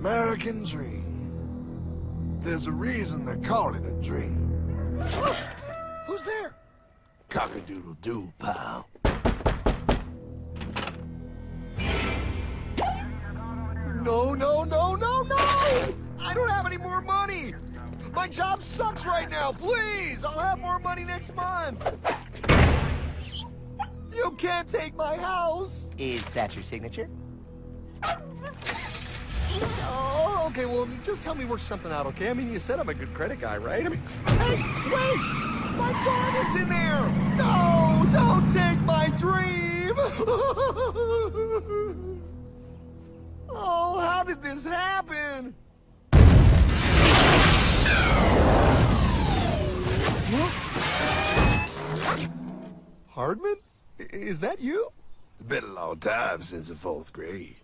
American dream. There's a reason they call it a dream. Who's there? Cock-a-doodle-doo, pal. No, no, no, no, no! I don't have any more money! My job sucks right now, please! I'll have more money next month! You can't take my house! Is that your signature? Oh, okay, well, just help me work something out, okay? I mean, you said I'm a good credit guy, right? I mean, hey, wait! My dog is in there! No, don't take my dream! Oh, how did this happen? Hardman? Is that you? It's been a long time since the 4th grade.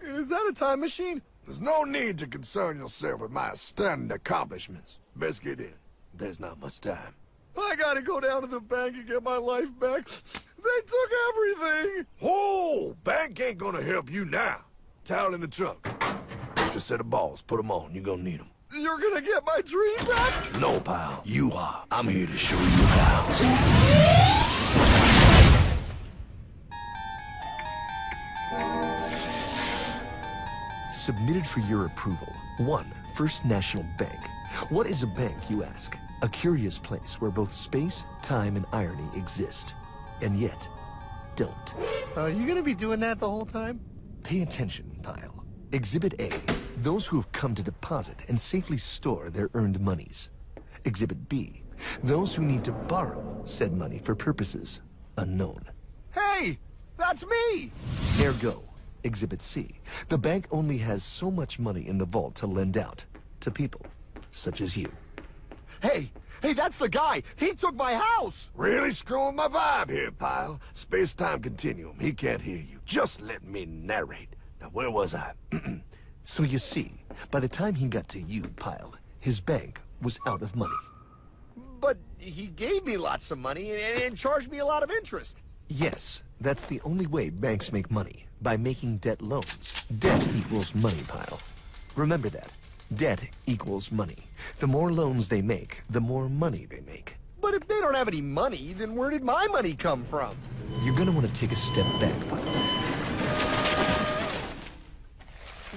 Is that a time machine? There's no need to concern yourself with my stunning accomplishments. Best get in. There's not much time. I gotta go down to the bank and get my life back. They took everything! Oh, bank ain't gonna help you now. Towel in the trunk. Extra set of balls. Put them on. You're gonna need them. You're gonna get my dream back? No, pal. You are. I'm here to show you how. Submitted for your approval. 1. First National Bank. What is a bank, you ask? A curious place where both space, time, and irony exist. And yet, don't. Are you gonna be doing that the whole time? Pay attention, pile. Exhibit A. Those who have come to deposit and safely store their earned monies. Exhibit B. Those who need to borrow said money for purposes unknown. Hey! That's me! Ergo, Exhibit C. The bank only has so much money in the vault to lend out to people such as you. Hey! Hey, that's the guy! He took my house! Really screwing my vibe here, pal. Space-time continuum. He can't hear you. Just let me narrate. Now, where was I? So you see, by the time he got to you, Pile, his bank was out of money. But he gave me lots of money and charged me a lot of interest. Yes, that's the only way banks make money, by making debt loans. Debt equals money, Pile. Remember that. Debt equals money. The more loans they make, the more money they make. But if they don't have any money, then where did my money come from? You're gonna want to take a step back, Pile.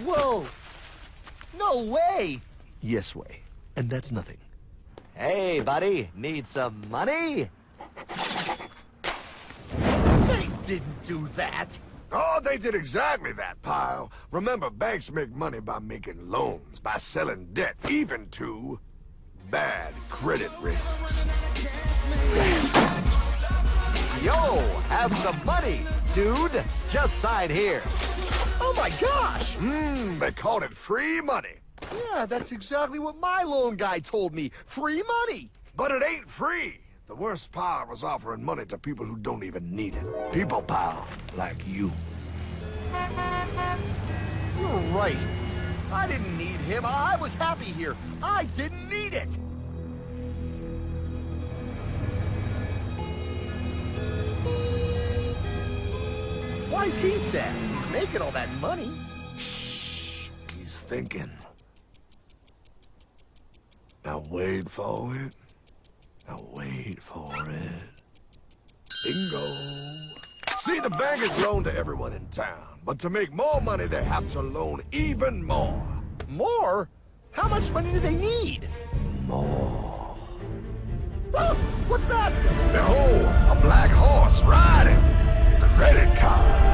Whoa! No way! Yes way. And that's nothing. Hey, buddy, need some money? They didn't do that! Oh, they did exactly that, pal. Remember, banks make money by making loans, by selling debt, even to bad credit risks. Yo, have some money, dude. Just sign here. Oh my gosh! They called it free money. Yeah, that's exactly what my loan guy told me. Free money! But it ain't free. The worst part was offering money to people who don't even need it. People, pal, like you. You're right. I didn't need him. I was happy here. I didn't need it. Why's he sad? He's making all that money. Shh. He's thinking. Now wait for it. Now wait for it. Bingo. See, the bank is loaned to everyone in town, but to make more money, they have to loan even more. More? How much money do they need? More. Oh, what's that? Behold, a black horse riding. Credit card.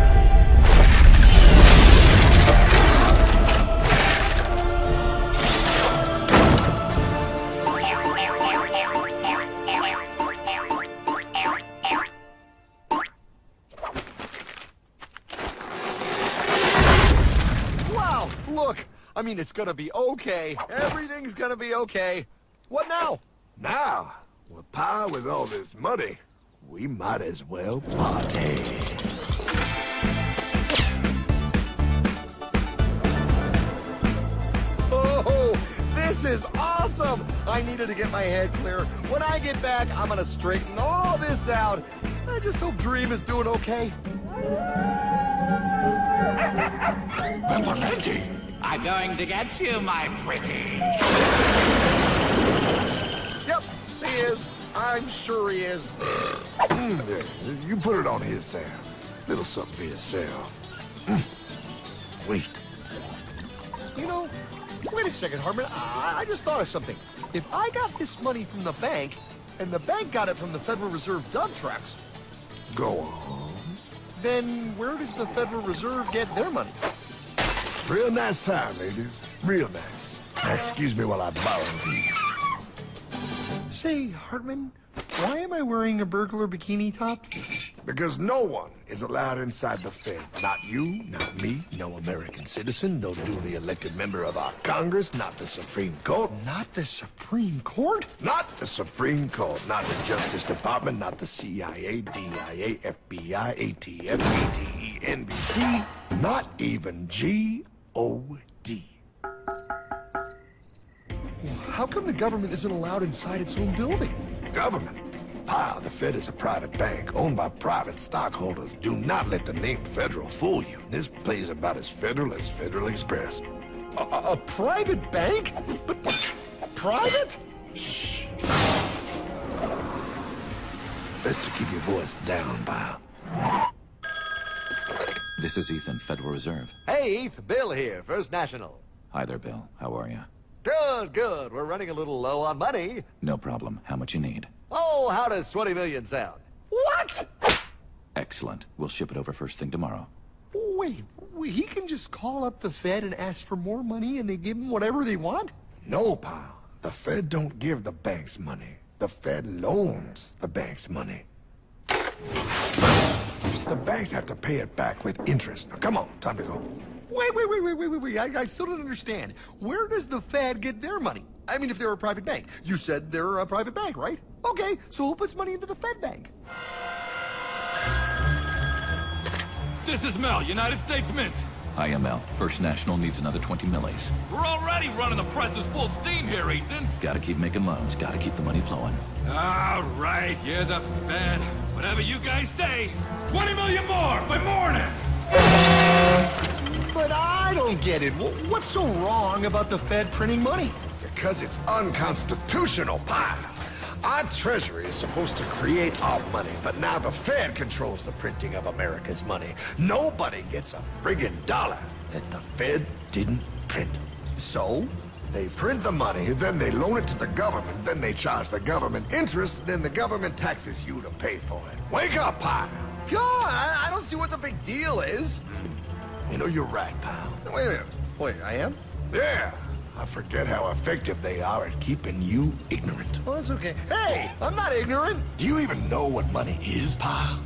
Wow, look. I mean, it's gonna be okay. Everything's gonna be okay. What now? Now, with power with all this money, we might as well party. Oh, this This is awesome! I needed to get my head clear. When I get back, I'm gonna straighten all this out. I just hope Dream is doing okay. Pepperminty! I'm going to get you, my pretty. Yep, he is. I'm sure he is. There, you put it on his tab. Little something for yourself. Wait. You know, wait a second, Hartman. I just thought of something. If I got this money from the bank, and the bank got it from the Federal Reserve dump trucks, Go on. then where does the Federal Reserve get their money? Real nice time, ladies. Real nice. Now, excuse me while I borrow these. Say, Hartman, why am I wearing a burglar bikini top? Because no one is allowed inside the Fed. Not you, not me, no American citizen, no duly elected member of our Congress, not the Supreme Court. Not the Supreme Court? Not the Supreme Court, not the Justice Department, not the CIA, DIA, FBI, ATF, ATE, NBC, not even G.O.D. How come the government isn't allowed inside its own building? Government. Pile, the Fed is a private bank owned by private stockholders. Do not let the name Federal fool you. This place is about as federal as Federal Express. A private bank? But private? Shh. Best to keep your voice down, pal. This is Ethan, Federal Reserve. Hey, Heath, Bill here, First National. Hi there, Bill. How are you? Good, good. We're running a little low on money. No problem. How much you need? Oh, how does 20 million sound? What? Excellent. We'll ship it over first thing tomorrow. Wait, he can just call up the Fed and ask for more money and they give him whatever they want? No, pal. The Fed don't give the banks money. The Fed loans the banks money. The banks have to pay it back with interest. Now, come on, time to go. Wait. I still don't understand. Where does the Fed get their money? I mean, if they're a private bank. You said they're a private bank, right? Okay, so who puts money into the Fed bank? This is Mel, United States Mint. Hi, ML. First National needs another 20 millis. We're already running the presses full steam here, Ethan. Gotta keep making loans. Gotta keep the money flowing. All right, yeah, the Fed. Whatever you guys say. 20 million more by morning. But I don't get it. What's so wrong about the Fed printing money? Because it's unconstitutional, pal. Our Treasury is supposed to create our money, but now the Fed controls the printing of America's money. Nobody gets a friggin' dollar that the Fed didn't print. So? They print the money, then they loan it to the government, then they charge the government interest, then the government taxes you to pay for it. Wake up, pal! God, I don't see what the big deal is. You know, you're right, pal. Wait a minute. Wait, I am? Yeah, I forget how effective they are at keeping you ignorant. Well, that's okay. Hey, I'm not ignorant. Do you even know what money is, pal?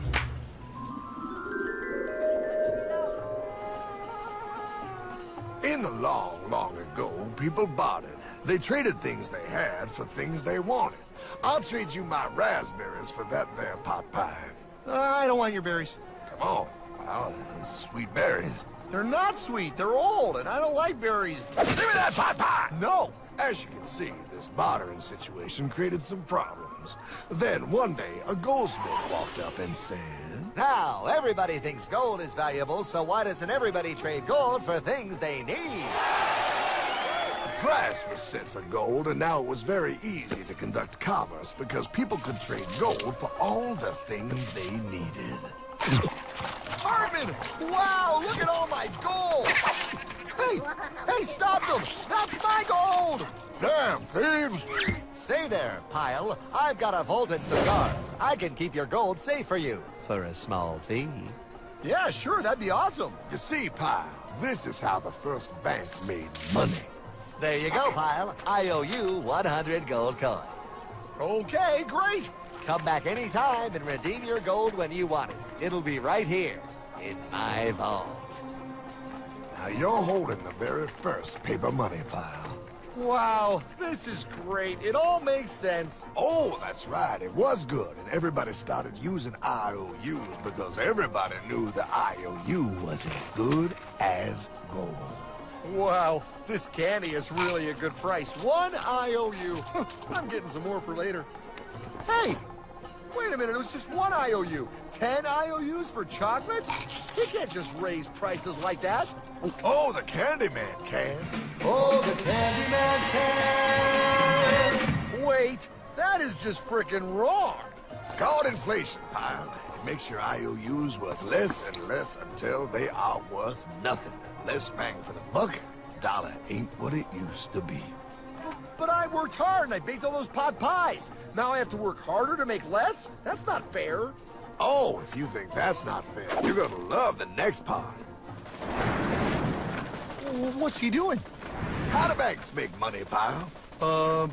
In the long, long ago, people bartered. They traded things they had for things they wanted. I'll trade you my raspberries for that there pot pie. I don't want your berries. Come on, pal, those sweet berries. They're not sweet. They're old, and I don't like berries. Give me that pot pie! No. As you can see, this bartering situation created some problems. Then, one day, a goldsmith walked up and said... Now, everybody thinks gold is valuable, so why doesn't everybody trade gold for things they need? A price was set for gold, and now it was very easy to conduct commerce because people could trade gold for all the things they needed. Hartman! Wow, look at all my gold! Hey, stop them! That's my gold! Damn thieves! Say there, Pile. I've got a vault and some guards. I can keep your gold safe for you, for a small fee. Yeah, sure, that'd be awesome. You see, pal, this is how the first bank made money. There you go, Pile. I owe you 100 gold coins. Okay, great. Come back anytime and redeem your gold when you want it. It'll be right here, in my vault. Now you're holding the very first paper money, pal. Wow, this is great. It all makes sense. Oh, that's right. It was good, and everybody started using IOUs because everybody knew the IOU was as good as gold. Wow, this candy is really a good price. 1 IOU. I'm getting some more for later. Hey, wait a minute, it was just 1 IOU. 10 IOUs for chocolate? You can't just raise prices like that. Oh, the Candyman can. Oh, the Candyman can. Wait, that is just frickin' wrong. It's called inflation, pal. It makes your IOUs worth less and less until they are worth nothing. Less bang for the buck. Dollar ain't what it used to be. But I worked hard and I baked all those pot pies. Now I have to work harder to make less? That's not fair. Oh, if you think that's not fair, you're gonna love the next part. What's he doing? How do banks make money, pal?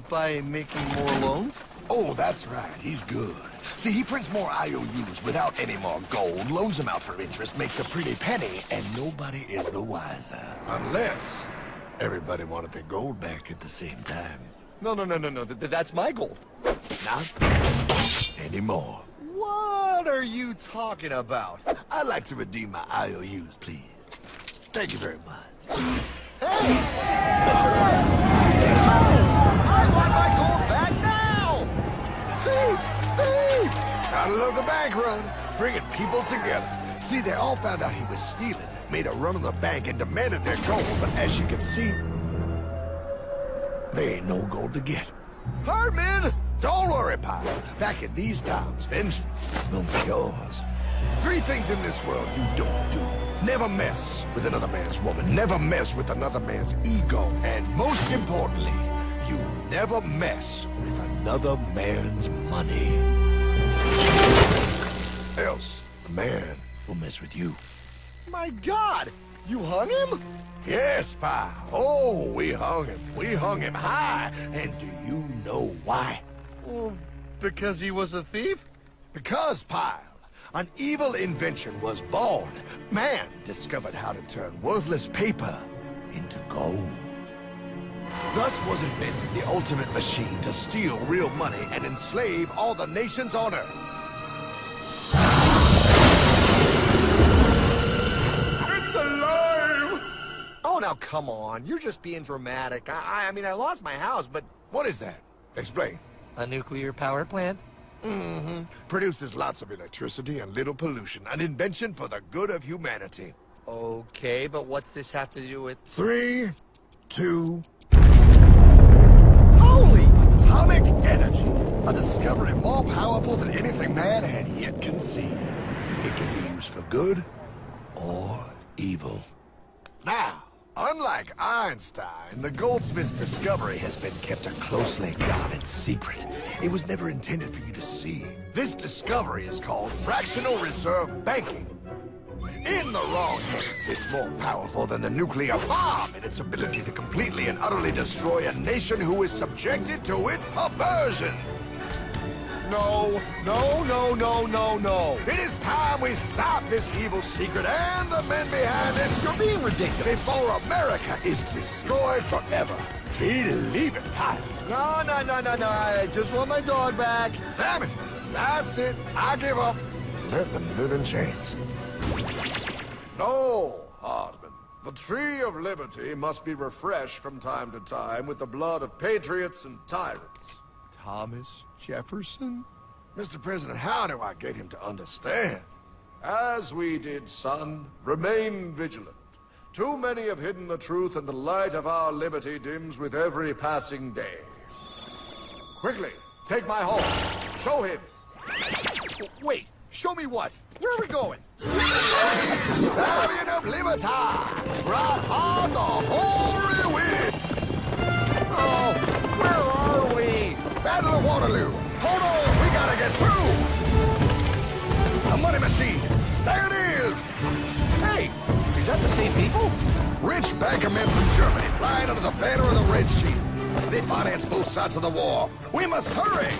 By making more loans? Oh, that's right. He's good. See, he prints more IOUs without any more gold, loans them out for interest, makes a pretty penny, and nobody is the wiser. Unless everybody wanted their gold back at the same time. No. That's my gold. Not anymore. What are you talking about? I'd like to redeem my IOUs, please. Thank you very much. Hey! I want my gold back now! Thief! Gotta love the bank run, bringing people together. See, they all found out he was stealing, made a run on the bank, and demanded their gold. But as you can see, there ain't no gold to get. Hardman! Don't worry, pal. Back in these times, vengeance will be yours. 3 things in this world you don't do. Never mess with another man's woman. Never mess with another man's ego. And most importantly, you never mess with another man's money. Else, the man will mess with you. My God! You hung him? Yes, pal. Oh, we hung him. We hung him high. And do you know why? Well, because he was a thief? Because, pal, an evil invention was born. Man discovered how to turn worthless paper into gold. Thus was invented the ultimate machine to steal real money and enslave all the nations on Earth. It's alive! Oh, now come on. You're just being dramatic. I mean, I lost my house, but... What is that? Explain. A nuclear power plant? Mm-hmm. Produces lots of electricity and little pollution. An invention for the good of humanity. Okay, but what's this have to do with... 3, 2... Holy! Atomic energy. A discovery more powerful than anything man had yet conceived. It can be used for good or evil. Now, unlike Einstein, the goldsmith's discovery has been kept a closely guarded secret. It was never intended for you to see. This discovery is called fractional reserve banking. In the wrong hands, it's more powerful than the nuclear bomb in its ability to completely and utterly destroy a nation who is subjected to its perversion. No. It is time we stop this evil secret and the men behind it. You're being ridiculous. Before America is destroyed forever. Believe it, Pop. No. I just want my dog back. Damn it. That's it. I give up. Let them live in chains. No, Hardman. The Tree of Liberty must be refreshed from time to time with the blood of patriots and tyrants. Thomas Jefferson? Mr. President, how do I get him to understand? As we did, son, remain vigilant. Too many have hidden the truth, and the light of our liberty dims with every passing day. Quickly, take my horse. Show him. Wait, show me what? Where are we going? Stallion of Liberty! Ride hard the hoary wind! Oh, where are we? Battle of Waterloo! Hold on, we gotta get through! A money machine! There it is! Hey, is that the same people? Rich banker men from Germany flying under the banner of the Red Shield. They finance both sides of the war. We must hurry!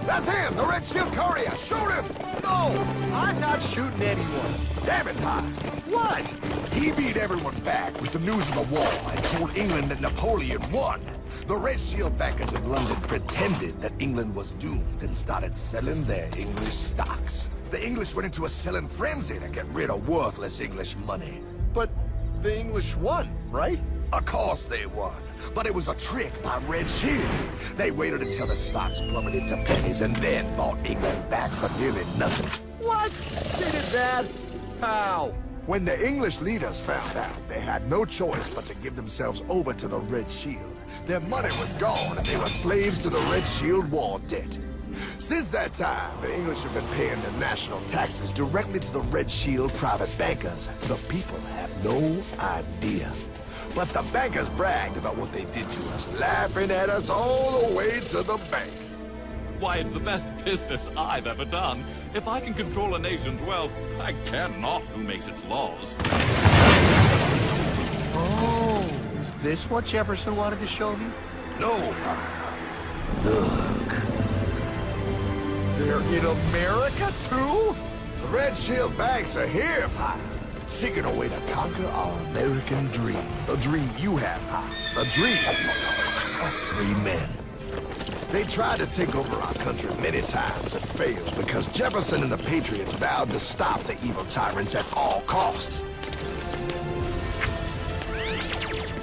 That's him, the Red Shield courier! Shoot him! No, I'm not shooting anyone. Damn it, Pop! What? He beat everyone back with the news of the war and told England that Napoleon won. The Red Shield bankers in London pretended that England was doomed and started selling their English stocks. The English went into a selling frenzy to get rid of worthless English money. But the English won, right? Of course they won. But it was a trick by Red Shield. They waited until the stocks plummeted to pennies and then bought England back for nearly nothing. What? They did that? How? When the English leaders found out, they had no choice but to give themselves over to the Red Shield. Their money was gone, and they were slaves to the Red Shield war debt. Since that time, the English have been paying their national taxes directly to the Red Shield private bankers. The people have no idea. But the bankers bragged about what they did to us, laughing at us all the way to the bank. Why, it's the best business I've ever done. If I can control a nation's wealth, I care not who makes its laws. Oh, is this what Jefferson wanted to show me? No. Look. They're in America, too? The Red Shield banks are here, Pie. Seeking a way to conquer our American dream. The dream you have, Pie. The dream of free men. They tried to take over our country many times and failed because Jefferson and the Patriots vowed to stop the evil tyrants at all costs.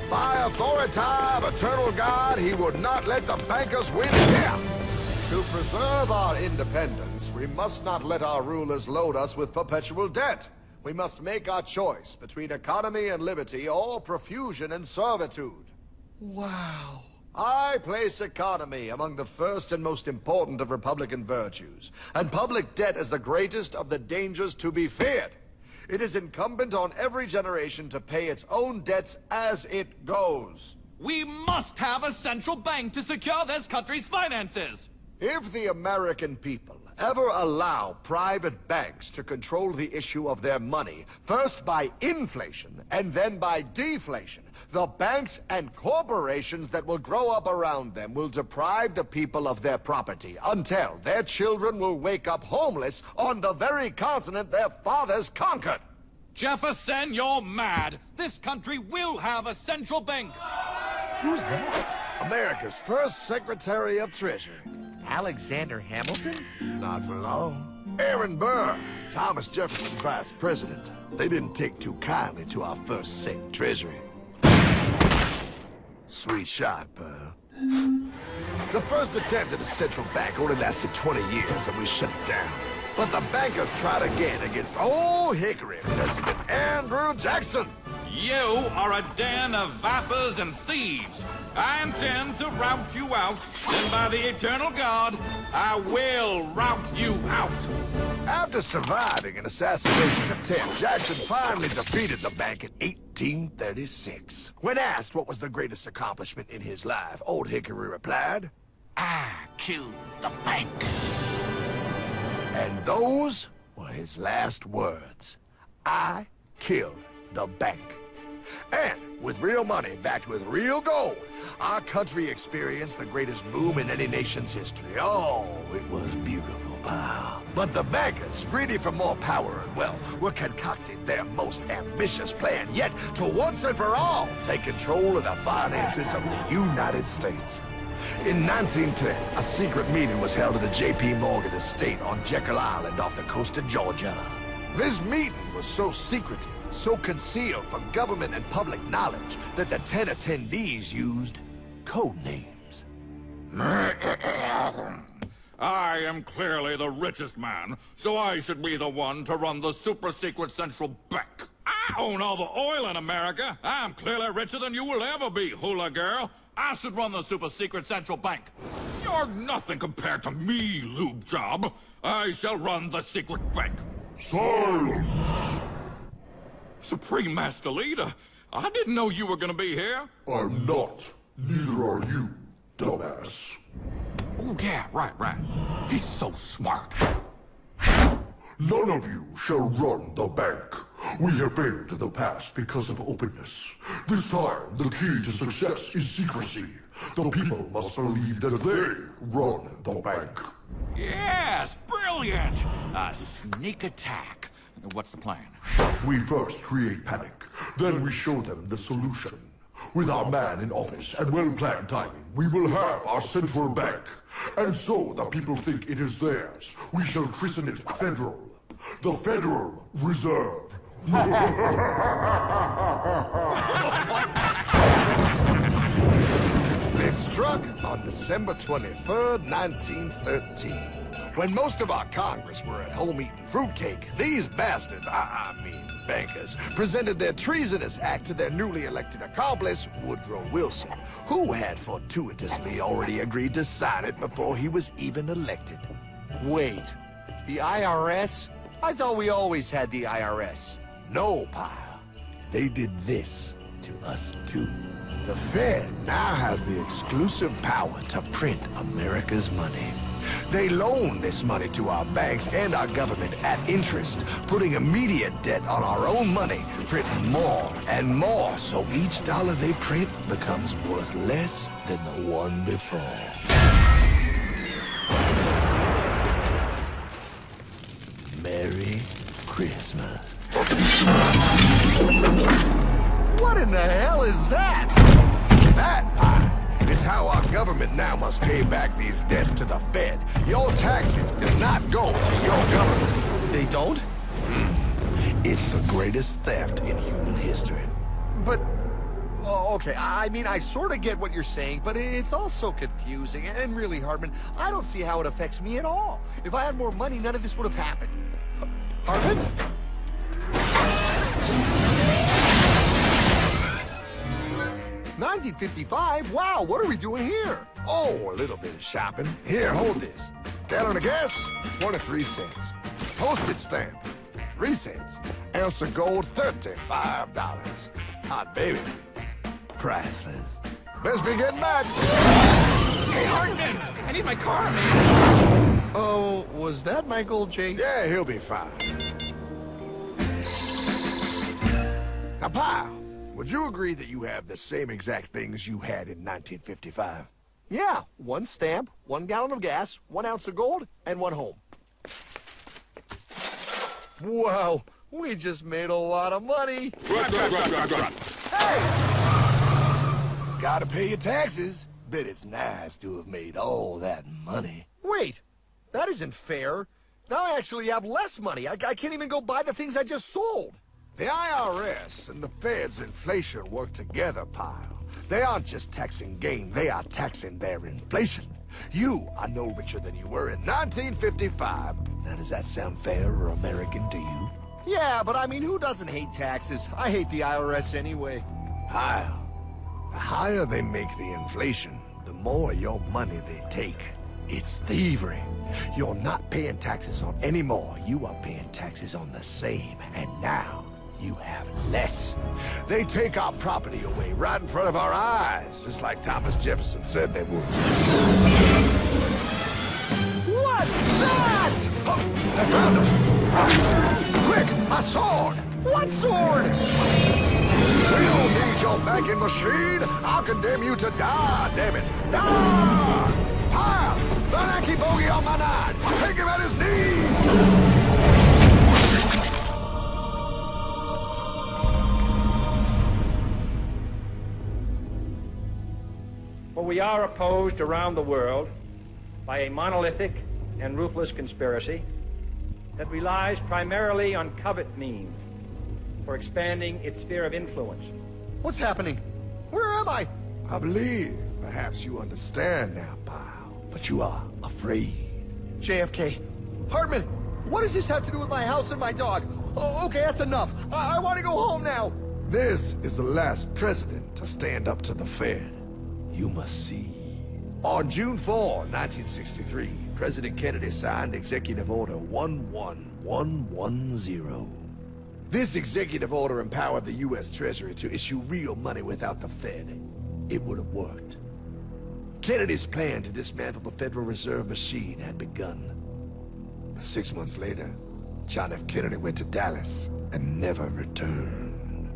By authority of eternal God, he would not let the bankers win here. To preserve our independence, we must not let our rulers load us with perpetual debt. We must make our choice between economy and liberty or profusion and servitude. Wow. I place economy among the first and most important of Republican virtues, and public debt is the greatest of the dangers to be feared. It is incumbent on every generation to pay its own debts as it goes. We must have a central bank to secure this country's finances. If the American people ever allow private banks to control the issue of their money, first by inflation and then by deflation, the banks and corporations that will grow up around them will deprive the people of their property until their children will wake up homeless on the very continent their fathers conquered. Jefferson, you're mad. This country will have a central bank. Who's that? America's first Secretary of Treasury. Alexander Hamilton? Not for long. Aaron Burr, Thomas Jefferson's vice president. They didn't take too kindly to our first Sec Treasury. Sweet shot, Burr. The first attempt at a central bank only lasted 20 years, and we shut it down. But the bankers tried again against Old Hickory President Andrew Jackson. You are a den of vipers and thieves. I intend to rout you out, and by the eternal God, I will rout you out. After surviving an assassination attempt, Jackson finally defeated the bank in 1836. When asked what was the greatest accomplishment in his life, Old Hickory replied, I killed the bank. and those were his last words. I killed the bank. And with real money backed with real gold, our country experienced the greatest boom in any nation's history. Oh, it was beautiful, pal. But the bankers, greedy for more power and wealth, were concocting their most ambitious plan yet to once and for all take control of the finances of the United States. In 1910, a secret meeting was held at the J.P. Morgan estate on Jekyll Island off the coast of Georgia. This meeting was so secretive, so concealed from government and public knowledge that the 10 attendees used code names. I am clearly the richest man, so I should be the one to run the super-secret central bank. I own all the oil in America. I'm clearly richer than you will ever be, hula girl. I should run the super-secret central bank. You're nothing compared to me, lube job. I shall run the secret bank. Silence! Supreme Master Leader, I didn't know you were gonna be here. I'm not. Neither are you, dumbass. Oh, yeah, right. He's so smart. None of you shall run the bank. We have failed in the past because of openness. This time, the key to success is secrecy. The people must believe that they run the bank. Yes, brilliant! A sneak attack. What's the plan? We first create panic, then we show them the solution. With our man in office and well-planned timing, we will have our central bank. And so the people think it is theirs. We shall christen it Federal. The Federal Reserve. They struck on December 23rd, 1913. When most of our Congress were at home eating fruitcake, these bastards, I mean bankers, presented their treasonous act to their newly elected accomplice, Woodrow Wilson, who had fortuitously already agreed to sign it before he was even elected. Wait, the IRS? I thought we always had the IRS. No, pile. They did this to us too. The Fed now has the exclusive power to print America's money. They loan this money to our banks and our government at interest, putting immediate debt on our own money, printing more and more, so each dollar they print becomes worth less than the one before. Merry Christmas. What in the hell is that? That, pie, is how our government now must pay back these debts to the Fed. Your taxes do not go to your government. They don't? It's the greatest theft in human history. But, oh, okay, I mean, I sort of get what you're saying, but it's all so confusing. And really, Hartman, I don't see how it affects me at all. If I had more money, none of this would have happened. Hartman? 1955? Wow, what are we doing here? Oh, a little bit of shopping. Here, hold this. Gallon of gas, 23 cents. Postage stamp, 3 cents. Ounce of gold, $35. Hot baby. Priceless. Best be getting back. Hey, Hartman! I need my car, man! Oh, was that Michael J? Yeah, he'll be fine. Now, pal, would you agree that you have the same exact things you had in 1955? Yeah, 1 stamp, 1 gallon of gas, 1 ounce of gold, and 1 home. Wow, we just made a lot of money. Hey! Gotta pay your taxes. Bet it's nice to have made all that money. Wait, that isn't fair. Now I actually have less money. I can't even go buy the things I just sold. The IRS and the Fed's inflation work together, pal. They aren't just taxing gain, they are taxing their inflation. You are no richer than you were in 1955. Now, does that sound fair or American to you? Yeah, but I mean, who doesn't hate taxes? I hate the IRS anyway. Pal, the higher they make the inflation, the more your money they take. It's thievery. You're not paying taxes on any more. You are paying taxes on the same, and now you have less. They take our property away right in front of our eyes, just like Thomas Jefferson said they would. What's that? Oh, I found him! Quick, my sword! What sword? We don't need your banking machine! I'll condemn you to die, damn it! Die! Pile! The lanky bogey on my 9! Take him at his knees! For we are opposed around the world by a monolithic and ruthless conspiracy that relies primarily on covert means for expanding its sphere of influence. What's happening? Where am I? I believe perhaps you understand now, pal, but you are afraid. JFK. Hartman, what does this have to do with my house and my dog? Oh, okay, that's enough. I want to go home now. This is the last president to stand up to the Fed. You must see. On June 4, 1963, President Kennedy signed Executive Order 11110. This executive order empowered the U.S. Treasury to issue real money without the Fed. It would have worked. Kennedy's plan to dismantle the Federal Reserve machine had begun. But 6 months later, John F. Kennedy went to Dallas and never returned.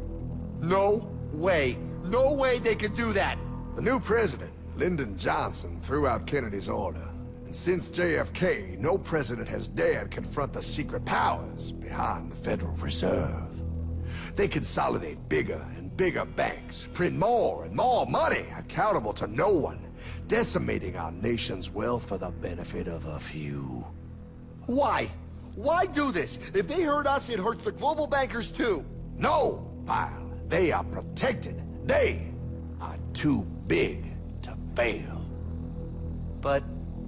No way. No way they could do that. The new president, Lyndon Johnson, threw out Kennedy's order. And since JFK, no president has dared confront the secret powers behind the Federal Reserve. They consolidate bigger and bigger banks, print more and more money, accountable to no one, decimating our nation's wealth for the benefit of a few. Why? Why do this? If they hurt us, it hurts the global bankers too. No, pal. They are protected. They are too big to fail. But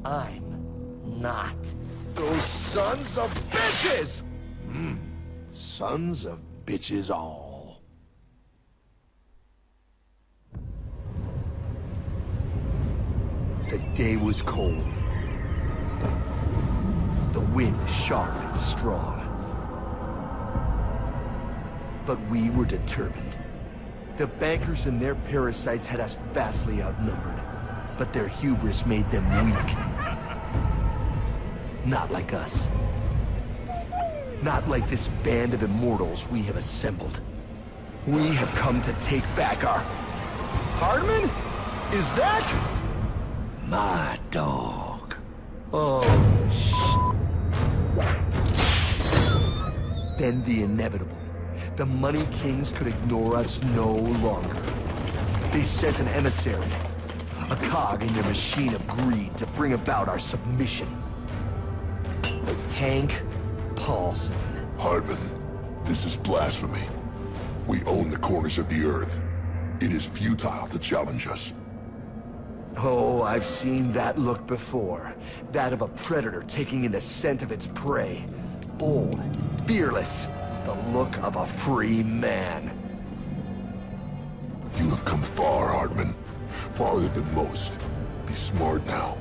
I'm not. Those sons of bitches! Sons of bitches all. The day was cold. The wind sharp and strong. But we were determined. The bankers and their parasites had us vastly outnumbered, but their hubris made them weak. Not like us. Not like this band of immortals we have assembled. We have come to take back our... Hardman? Is that... My dog. Oh, Then the inevitable. The Money Kings could ignore us no longer. They sent an emissary, a cog in their machine of greed to bring about our submission. Hank Paulson. Hardman, this is blasphemy. We own the corners of the earth. It is futile to challenge us. Oh, I've seen that look before. That of a predator taking in the scent of its prey. Bold, fearless, the look of a free man. You have come far, Hardman. Farther than most. Be smart now.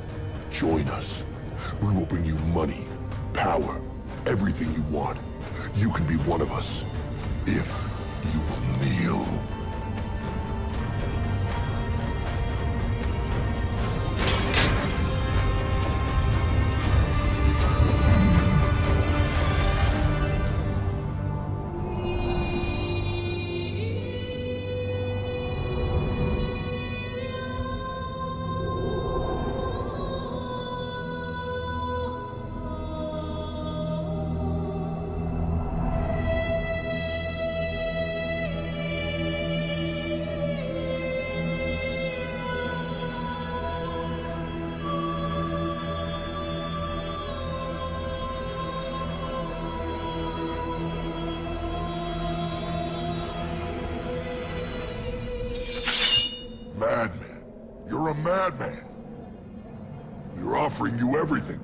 Join us. We will bring you money, power, everything you want. You can be one of us, if you will kneel. Madman. You're a madman. We're offering you everything.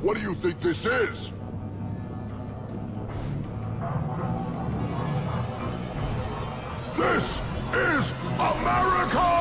What do you think this is? This is America!